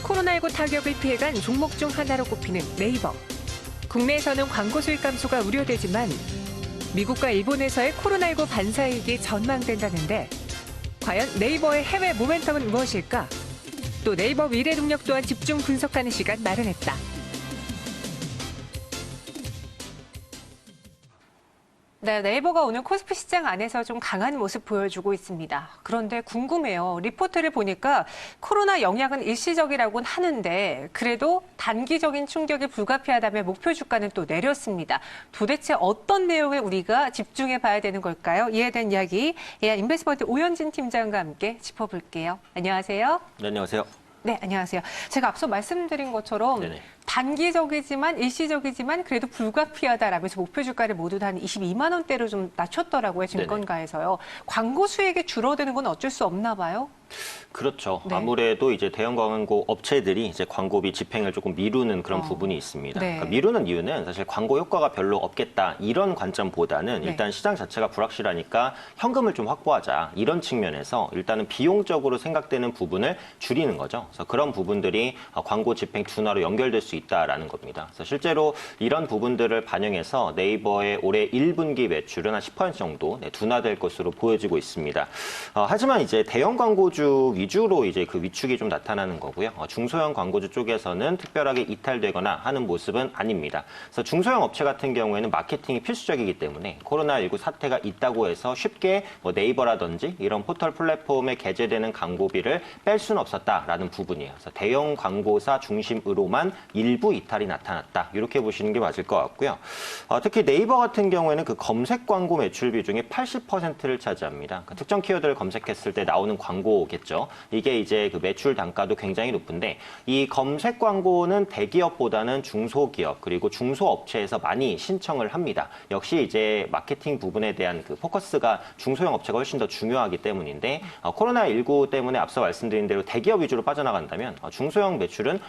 코로나19 타격을 피해간 종목 중 하나로 꼽히는 네이버. 국내에서는 광고 수익 감소가 우려되지만 미국과 일본에서의 코로나19 반사이익이 전망된다는데 과연 네이버의 해외 모멘텀은 무엇일까? 또 네이버 미래 동력 또한 집중 분석하는 시간 마련했다. 네, 네이버가 오늘 코스피 시장 안에서 좀 강한 모습 보여주고 있습니다. 그런데 궁금해요. 리포트를 보니까 코로나 영향은 일시적이라고는 하는데 그래도 단기적인 충격이 불가피하다며 목표 주가는 또 내렸습니다. 도대체 어떤 내용을 우리가 집중해 봐야 되는 걸까요? 이에 대한 이야기 AI 인베스트먼트 오현진 팀장과 함께 짚어볼게요. 안녕하세요. 네, 안녕하세요. 네, 안녕하세요. 제가 앞서 말씀드린 것처럼 네네. 단기적이지만 일시적이지만 그래도 불가피하다라면서 목표 주가를 모두 다 한 22만 원대로 좀 낮췄더라고요, 증권가에서요. 광고 수익이 줄어드는 건 어쩔 수 없나 봐요. 그렇죠. 네. 아무래도 이제 대형 광고 업체들이 이제 광고비 집행을 조금 미루는 그런 부분이 있습니다. 네. 그러니까 미루는 이유는 사실 광고 효과가 별로 없겠다 이런 관점보다는 네. 일단 시장 자체가 불확실하니까 현금을 좀 확보하자 이런 측면에서 일단은 비용적으로 생각되는 부분을 줄이는 거죠. 그래서 그런 부분들이 광고 집행 둔화로 연결될 수 있다라는 겁니다. 그래서 실제로 이런 부분들을 반영해서 네이버의 올해 1분기 매출은 한 10% 정도 둔화될 것으로 보여지고 있습니다. 하지만 이제 대형 광고주 위주로 이제 그 위축이 좀 나타나는 거고요. 중소형 광고주 쪽에서는 특별하게 이탈되거나 하는 모습은 아닙니다. 그래서 중소형 업체 같은 경우에는 마케팅이 필수적이기 때문에 코로나19 사태가 있다고 해서 쉽게 뭐 네이버라든지 이런 포털 플랫폼에 게재되는 광고비를 뺄 수는 없었다라는 부분이에요. 그래서 대형 광고사 중심으로만 일부 이탈이 나타났다. 이렇게 보시는 게 맞을 것 같고요. 특히 네이버 같은 경우에는 그 검색 광고 매출 비중이 80%를 차지합니다. 그러니까 특정 키워드를 검색했을 때 나오는 광고겠죠. 이게 이제 그 매출 단가도 굉장히 높은데 이 검색 광고는 대기업보다는 중소기업 그리고 중소업체에서 많이 신청을 합니다. 역시 이제 마케팅 부분에 대한 그 포커스가 중소형 업체가 훨씬 더 중요하기 때문인데 코로나19 때문에 앞서 말씀드린 대로 대기업 위주로 빠져나간다면 중소형 매출은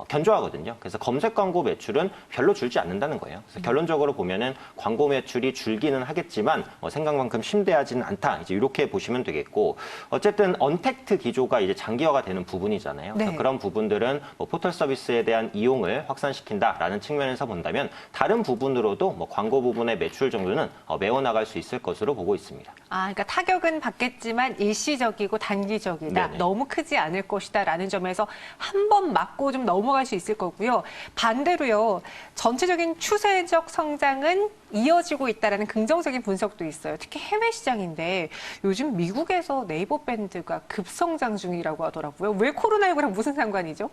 견조하거든요. 그래서 검색 광고 매출은 별로 줄지 않는다는 거예요. 그래서 결론적으로 보면은 광고 매출이 줄기는 하겠지만 생각만큼 심대하지는 않다. 이제 이렇게 보시면 되겠고 어쨌든 언택트 기조가 이제 장기화가 되는 부분이잖아요. 그래서 네. 그런 부분들은 뭐 포털 서비스에 대한 이용을 확산시킨다라는 측면에서 본다면 다른 부분으로도 뭐 광고 부분의 매출 정도는 메워나갈 수 있을 것으로 보고 있습니다. 그러니까 타격은 받겠지만 일시적이고 단기적이다. 네네. 너무 크지 않을 것이다라는 점에서 한 번 맞고 좀 넘어갈 수 있을 거고요. 반대로요. 전체적인 추세적 성장은 이어지고 있다라는 긍정적인 분석도 있어요. 특히 해외 시장인데 요즘 미국에서 네이버 밴드가 급성장 중이라고 하더라고요. 왜 코로나19랑 무슨 상관이죠?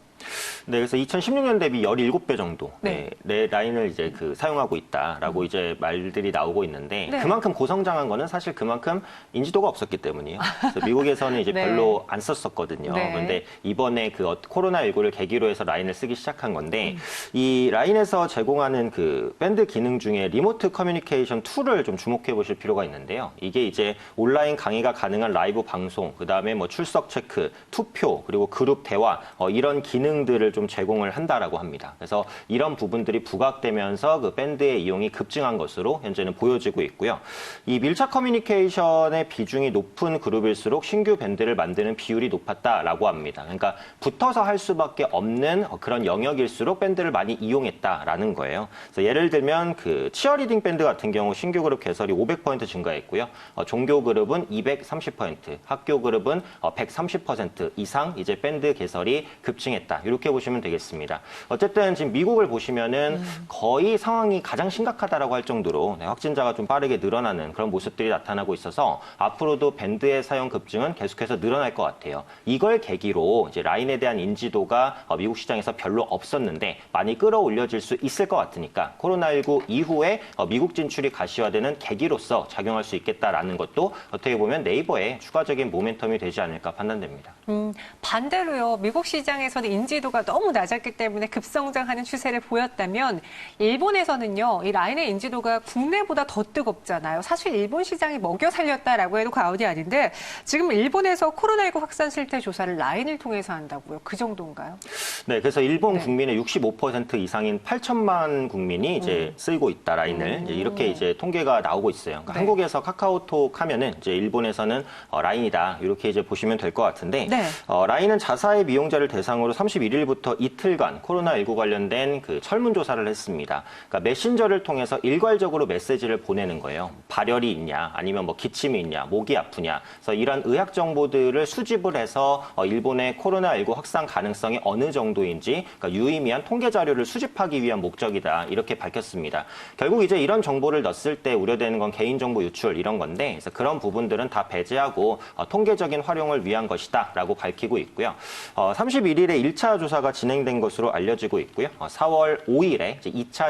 네, 그래서 2016년 대비 17배 정도 네. 내 라인을 이제 그 사용하고 있다라고 이제 말들이 나오고 있는데 네. 그만큼 고성장한 거는 사실 그만큼 인지도가 없었기 때문이에요. 그래서 미국에서는 이제 네. 별로 안 썼었거든요. 네. 그런데 이번에 그 코로나19를 계기로 해서 라인을 쓰기 시작한 건데 이 라인에서 제공하는 그 밴드 기능 중에 리모트 커뮤니케이션 툴을 좀 주목해 보실 필요가 있는데요. 이게 이제 온라인 강의가 가능한 라이브 방송, 그다음에 뭐 출석 체크, 투표, 그리고 그룹 대화 이런 기능들을 좀 제공을 한다라고 합니다. 그래서 이런 부분들이 부각되면서 그 밴드의 이용이 급증한 것으로 현재는 보여지고 있고요. 이 밀착 커뮤니케이션의 비중이 높은 그룹일수록 신규 밴드를 만드는 비율이 높았다라고 합니다. 그러니까 붙어서 할 수밖에 없는 그런 영역일수록 밴드를 많이 이용했다라는 거예요. 그래서 예를 들면 그 치어리딩 밴드 같은 경우 신규 그룹 개설이 500% 증가했고요. 종교 그룹은 230%, 학교 그룹은 130% 이상 이제 밴드 개설이 급증했다. 이렇게 보시면 되겠습니다. 어쨌든 지금 미국을 보시면은 거의 상황이 가장 심각하다라고 할 정도로 확진자가 좀 빠르게 늘어나는 그런 모습들이 나타나고 있어서 앞으로도 밴드의 사용 급증은 계속해서 늘어날 것 같아요. 이걸 계기로 이제 라인에 대한 인지도가 미국 시장에서 별로 없었는데 많이 끌어올려질 수 있을 것 같으니까 코로나19 이후에 미국 진출이 가시화되는 계기로서 작용할 수 있겠다라는 것도 어떻게 보면 네이버의 추가적인 모멘텀이 되지 않을까 판단됩니다. 반대로요. 미국 시장에서는 인지도가 너무 낮았기 때문에 급성장하는 추세를 보였다면 일본에서는요. 이 라인의 인지도가 국내보다 더 뜨겁잖아요. 사실 일본 시장이 먹여 살렸다라고 해도 과언이 아닌데 지금 일본에서 코로나19 확산 실태 조사를 라인을 통해서 한다고요. 그 정도인가요? 네, 그래서 일본 네. 국민의 65% 이상인 8천만 국민이 이제 쓰고 있다 라인을 이제 이렇게 이제 통계가 나오고 있어요. 그러니까 네. 한국에서 카카오톡 하면은 이제 일본에서는 라인이다 이렇게 이제 보시면 될 것 같은데 네. 라인은 자사의 이용자를 대상으로 31일부터 이틀간 코로나19 관련된 그 설문조사를 했습니다. 그러니까 메신저를 통해서 일괄적으로 메시지를 보내는 거예요. 발열이 있냐, 아니면 뭐 기침이 있냐, 목이 아프냐. 그래서 이런 의학 정보들을 수집을 해서 일본의 코로나19 확산 가능성이 어느 정도인지 그러니까 유의미한 통계 자료를 수집하기 위한 목적이다 이렇게 밝혔습니다. 결국 이제 이런 정보를 넣었을 때 우려되는 건 개인정보 유출 이런 건데 그래서 그런 부분들은 다 배제하고 통계적인 활용을 위한 것이다라고 밝히고 있고요. 31일에 1차 조사가 진행된 것으로 알려지고 있고요. 4월 5일에 이제 2차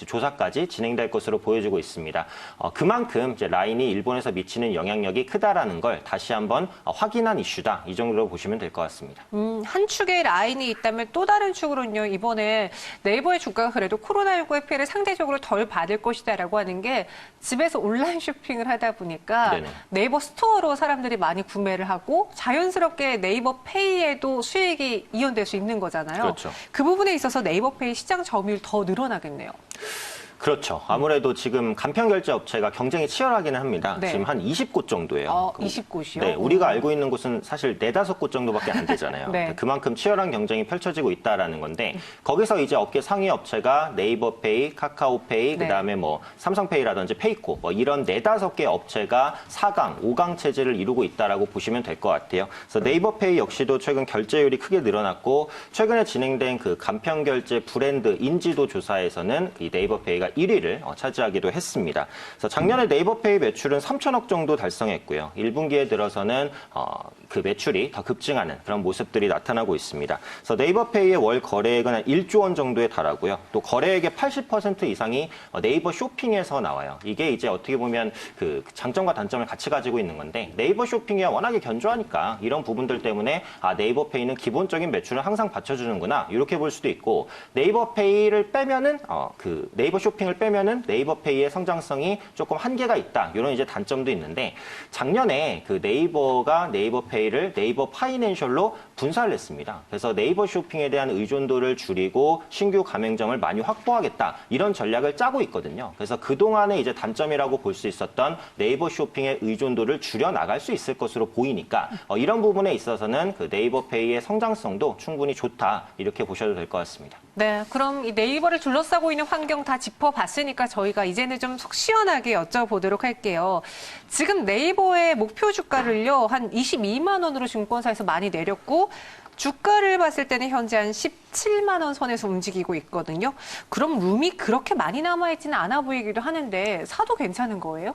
조사까지 진행될 것으로 보여지고 있습니다. 그만큼 이제 라인이 일본에서 미치는 영향력이 크다라는 걸 다시 한번 확인한 이슈다. 이 정도로 보시면 될 것 같습니다. 한 축에 라인이 있다면 또 다른 축으로는요, 이번에 네이버의 주가가 그래도 코로나19의 피해를 상대적으로 덜 받을 것이다라고 하는 게 집에서 온라인 쇼핑을 하다 보니까 네네. 네이버 스토어로 사람들이 많이 구매를 하고 자연스럽게 네이버 페이에도 수익이 이연될 수 있는 거잖아요. 그렇죠. 그 부분에 있어서 네이버 페이 시장 점유율 더 늘어나겠네요. 그렇죠. 아무래도 지금 간편 결제 업체가 경쟁이 치열하기는 합니다. 네. 지금 한 20곳 정도예요. 20곳이요? 네, 우리가 알고 있는 곳은 사실 4-5곳 정도밖에 안 되잖아요. 네. 그만큼 치열한 경쟁이 펼쳐지고 있다라는 건데 거기서 이제 업계 상위 업체가 네이버페이, 카카오페이, 네. 그다음에 뭐 삼성페이라든지 페이코 뭐 이런 4-5개 업체가 4강, 5강 체제를 이루고 있다라고 보시면 될 것 같아요. 그래서 네이버페이 역시도 최근 결제율이 크게 늘어났고 최근에 진행된 그 간편 결제 브랜드 인지도 조사에서는 이 네이버페이가 1위를 차지하기도 했습니다. 그래서 작년에 네이버페이 매출은 3천억 정도 달성했고요. 1분기에 들어서는 그 매출이 더 급증하는 그런 모습들이 나타나고 있습니다. 그래서 네이버페이의 월 거래액은 한 1조 원 정도에 달하고요. 또 거래액의 80% 이상이 네이버 쇼핑에서 나와요. 이게 이제 어떻게 보면 그 장점과 단점을 같이 가지고 있는 건데 네이버 쇼핑이 워낙에 견조하니까 이런 부분들 때문에 네이버페이는 기본적인 매출을 항상 받쳐주는구나 이렇게 볼 수도 있고 네이버페이를 빼면은 그 네이버 쇼핑을 빼면은 네이버페이의 성장성이 조금 한계가 있다. 이런 이제 단점도 있는데 작년에 그 네이버가 네이버페이를 네이버 파이낸셜로 분사를 했습니다. 그래서 네이버 쇼핑에 대한 의존도를 줄이고 신규 가맹점을 많이 확보하겠다. 이런 전략을 짜고 있거든요. 그래서 그동안에 이제 단점이라고 볼 수 있었던 네이버 쇼핑의 의존도를 줄여 나갈 수 있을 것으로 보이니까 이런 부분에 있어서는 그 네이버페이의 성장성도 충분히 좋다. 이렇게 보셔도 될 것 같습니다. 네, 그럼 이 네이버를 둘러싸고 있는 환경 다 짚어봤으니까 저희가 이제는 좀 속 시원하게 여쭤보도록 할게요. 지금 네이버의 목표 주가를요, 한 22만 원으로 증권사에서 많이 내렸고, 주가를 봤을 때는 현재 한 17만 원 선에서 움직이고 있거든요. 그럼 룸이 그렇게 많이 남아있지는 않아 보이기도 하는데 사도 괜찮은 거예요?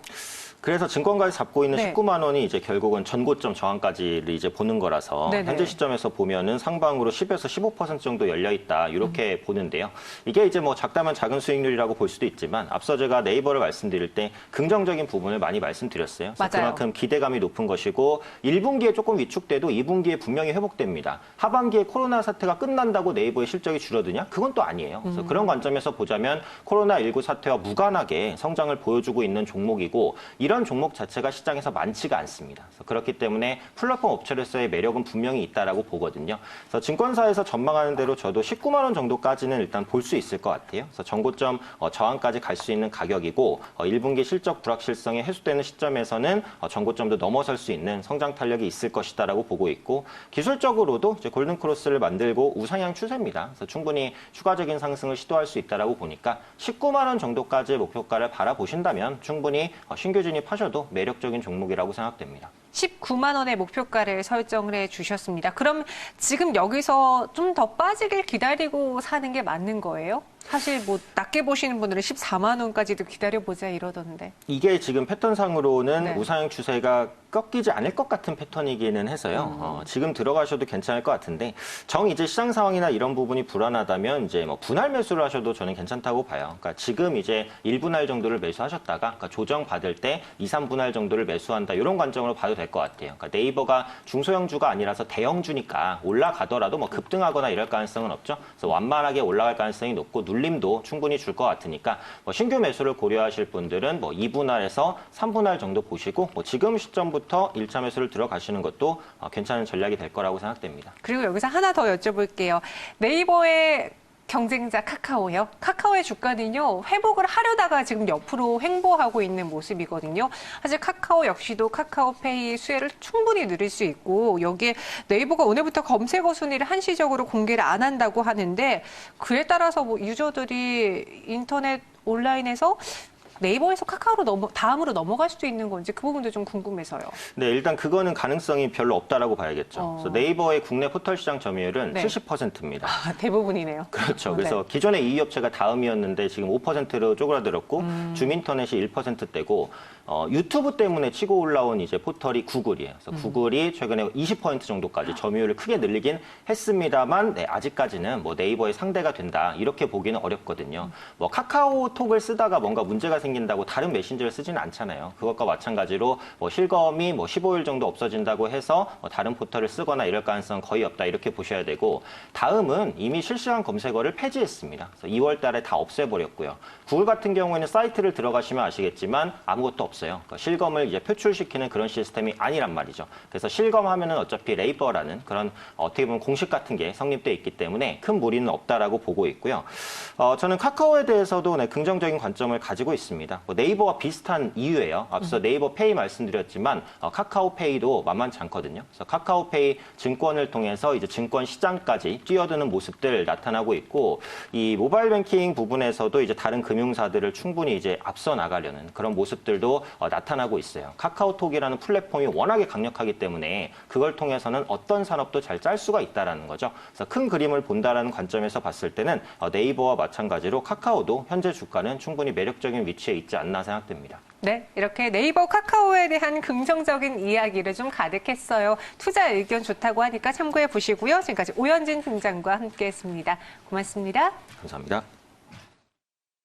그래서 증권가에서 잡고 있는 네. 19만 원이 이제 결국은 전고점 저항까지를 이제 보는 거라서 네네. 현재 시점에서 보면은 상방으로 10에서 15% 정도 열려 있다 이렇게 보는데요. 이게 이제 뭐 작다면 작은 수익률이라고 볼 수도 있지만 앞서 제가 네이버를 말씀드릴 때 긍정적인 부분을 많이 말씀드렸어요. 그래서 맞아요. 그만큼 기대감이 높은 것이고 1분기에 조금 위축돼도 2분기에 분명히 회복됩니다. 하반기에 코로나 사태가 끝난다고 네이버의 실적이 줄어드냐? 그건 또 아니에요. 그래서 그런 관점에서 보자면 코로나19 사태와 무관하게 성장을 보여주고 있는 종목이고 이런 종목 자체가 시장에서 많지가 않습니다. 그래서 그렇기 때문에 플랫폼 업체로서의 매력은 분명히 있다라고 보거든요. 그래서 증권사에서 전망하는 대로 저도 19만 원 정도까지는 일단 볼 수 있을 것 같아요. 그래서 전고점 저항까지 갈 수 있는 가격이고 1분기 실적 불확실성이 해소되는 시점에서는 전고점도 넘어설 수 있는 성장 탄력이 있을 것이다라고 보고 있고 기술적으로도 이제 골든 크로스를 만들고 우상향 추세입니다. 그래서 충분히 추가적인 상승을 시도할 수 있다라고 보니까 19만 원 정도까지의 목표가를 바라보신다면 충분히 신규 진입하셔도 매력적인 종목이라고 생각됩니다. 19만 원의 목표가를 설정을 해 주셨습니다. 그럼 지금 여기서 좀 더 빠지길 기다리고 사는 게 맞는 거예요? 사실 뭐 낮게 보시는 분들은 14만 원까지도 기다려보자 이러던데. 이게 지금 패턴상으로는 네. 우상향 추세가 꺾이지 않을 것 같은 패턴이기는 해서요. 지금 들어가셔도 괜찮을 것 같은데 이제 시장 상황이나 이런 부분이 불안하다면 이제 뭐 분할 매수를 하셔도 저는 괜찮다고 봐요. 그러니까 지금 이제 1분할 정도를 매수하셨다가 그러니까 조정 받을 때 2, 3분할 정도를 매수한다 이런 관점으로 봐도 될 것 같아요. 그러니까 네이버가 중소형주가 아니라서 대형주니까 올라가더라도 뭐 급등하거나 이럴 가능성은 없죠. 그래서 완만하게 올라갈 가능성이 높고 눌림도 충분히 줄 것 같으니까 뭐 신규 매수를 고려하실 분들은 뭐 2분할에서 3분할 정도 보시고 뭐 지금 시점부터 때부터 1차 매수를 들어가시는 것도 괜찮은 전략이 될 거라고 생각됩니다. 그리고 여기서 하나 더 여쭤볼게요. 네이버의 경쟁자 카카오요. 카카오의 주가는요, 회복을 하려다가 지금 옆으로 횡보하고 있는 모습이거든요. 사실 카카오 역시도 카카오페이 수혜를 충분히 누릴 수 있고, 여기에 네이버가 오늘부터 검색어 순위를 한시적으로 공개를 안 한다고 하는데, 그에 따라서 뭐 유저들이 인터넷 온라인에서 네이버에서 카카오로 다음으로 넘어갈 수도 있는 건지 그 부분도 좀 궁금해서요. 네, 일단 그거는 가능성이 별로 없다라고 봐야겠죠. 그래서 네이버의 국내 포털 시장 점유율은 네. 70%입니다. 대부분이네요. 그렇죠. 그래서 기존의 2위 업체가 다음이었는데 지금 5%로 쪼그라들었고 줌인터넷이 1%대고 유튜브 때문에 치고 올라온 이제 포털이 구글이에요. 그래서 구글이 최근에 20% 정도까지 점유율을 크게 늘리긴 했습니다만 네, 아직까지는 뭐 네이버의 상대가 된다 이렇게 보기는 어렵거든요. 뭐 카카오톡을 쓰다가 뭔가 문제가 생긴다고 다른 메신저를 쓰지는 않잖아요. 그것과 마찬가지로 뭐 실검이 뭐 15일 정도 없어진다고 해서 뭐 다른 포털을 쓰거나 이럴 가능성 거의 없다 이렇게 보셔야 되고 다음은 이미 실시간 검색어를 폐지했습니다. 그래서 2월 달에 다 없애버렸고요. 구글 같은 경우에는 사이트를 들어가시면 아시겠지만 아무것도 없어요. 그러니까 실검을 이제 표출시키는 그런 시스템이 아니란 말이죠. 그래서 실검하면은 어차피 네이버라는 그런 어떻게 보면 공식 같은 게 성립돼 있기 때문에 큰 무리는 없다라고 보고 있고요. 저는 카카오에 대해서도 네, 긍정적인 관점을 가지고 있습니다. 뭐 네이버와 비슷한 이유예요. 앞서 네이버 페이 말씀드렸지만 카카오페이도 만만치 않거든요. 그래서 카카오페이 증권을 통해서 이제 증권 시장까지 뛰어드는 모습들 나타나고 있고 이 모바일 뱅킹 부분에서도 이제 다른 금융사들을 충분히 이제 앞서 나가려는 그런 모습들도 나타나고 있어요. 카카오톡이라는 플랫폼이 워낙에 강력하기 때문에 그걸 통해서는 어떤 산업도 잘 짤 수가 있다라는 거죠. 그래서 큰 그림을 본다라는 관점에서 봤을 때는 네이버와 마찬가지로 카카오도 현재 주가는 충분히 매력적인 위치에 있지 않나 생각됩니다. 네, 이렇게 네이버 카카오에 대한 긍정적인 이야기를 좀 가득했어요. 투자 의견 좋다고 하니까 참고해 보시고요. 지금까지 오현진 팀장과 함께했습니다. 고맙습니다. 감사합니다.